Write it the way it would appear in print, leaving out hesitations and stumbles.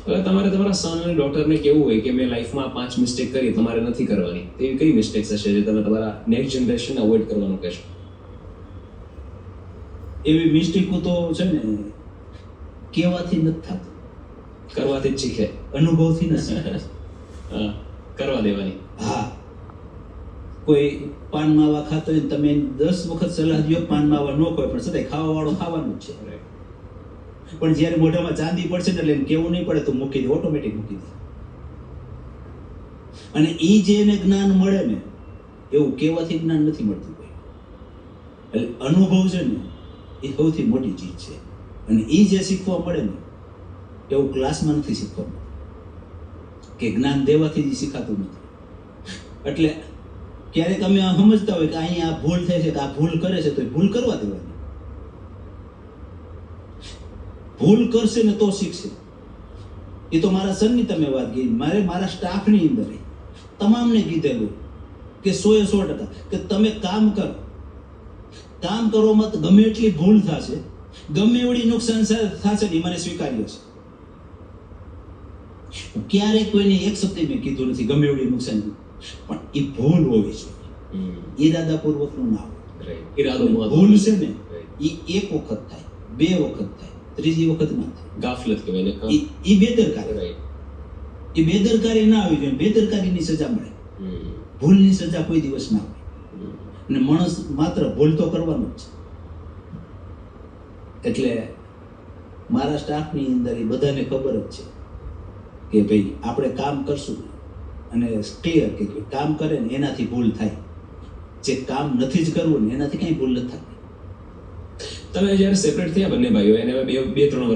હવે તમારે તમારા સન અને ડોટરને કેવું હોય કે મેં લાઈફમાં 5 મિસ્ટેક કરી, તમારે નથી કરવાની, એવી કઈ મિસ્ટેક્સ હશે જે તમે તમારા નેક્સ્ટ જનરેશનને અવોઇડ કરવાનું કહેશો? એવી મિસ્ટેકો તો છે ને કહેવાથી નથી થતું, કરવાથી જ શીખે, અનુભવથી ન શીખે. હા, કરવા દેવાની. હા, કોઈ પાન માવા ખાતો હોય તમે 10 વખત સલાહ દો પાન માવા ન કોઈ પણ સદાય ખાવા વાળો ખાવાનું જ છે. પણ જ્યારે મોઢામાં ચાંદી પડશે ને એટલે એને કેવું નહીં પડે તો મૂકી દે, ઓટોમેટિક મૂકી દે. અને એ જે એને જ્ઞાન મળે ને એવું કહેવાથી જ્ઞાન નથી મળતું કોઈ. એટલે અનુભવ છે ને એ સૌથી મોટી ચીજ છે. અને એ જે શીખવા મળે ને એવું ક્લાસમાં નથી શીખવા મળતું, કે જ્ઞાન દેવાથી જ શીખાતું નથી. એટલે ક્યારેક અમે સમજતા હોય કે અહીંયા આ ભૂલ થાય છે, કે આ ભૂલ કરે છે, તો એ ભૂલ કરવા દેવાની. ભૂલ કરશે ને તો શીખશે. એ તો મારા સરની તમે વાત કરી, મારા સ્ટાફની અંદર તમામને કીધેલું કે 100% કે તમે કામ કરો, કામ કરવામાં ગમે એટલી ભૂલ થશે, ગમે એવડી નુકસાન થશે ને એ મને સ્વીકાર્ય છે. ક્યારેક કોઈને એક શબ્દ મેં કીધું નથી ગમે એવડી નુકસાન, પણ એ ભૂલ હોવી જોઈએ, ઈરાદાપૂર્વકનું ના હોય. ભૂલ છે ને એ એક વખત થાય, 2 વખત થાય, 3જી વખત ના થાય. ગાફલત કહેવાય ને, એ બેદરકારી. એ બેદરકારી ના આવી જોઈએ. બેદરકારીની સજા મળે, ભૂલની સજા કોઈ દિવસ ના હોય. અને માણસ માત્ર ભૂલ તો કરવાનો જ છે. એટલે મારા સ્ટાફની અંદર એ બધાને ખબર જ છે કે ભાઈ આપણે કામ કરશું અને ક્લિયર કે કામ કરે ને એનાથી ભૂલ થાય, જે કામ નથી જ કરવું ને એનાથી કઈ ભૂલ નથી થતી. તમે જ્યારે સેપરેટ થયા બંને ભાઈઓ, એને 2-3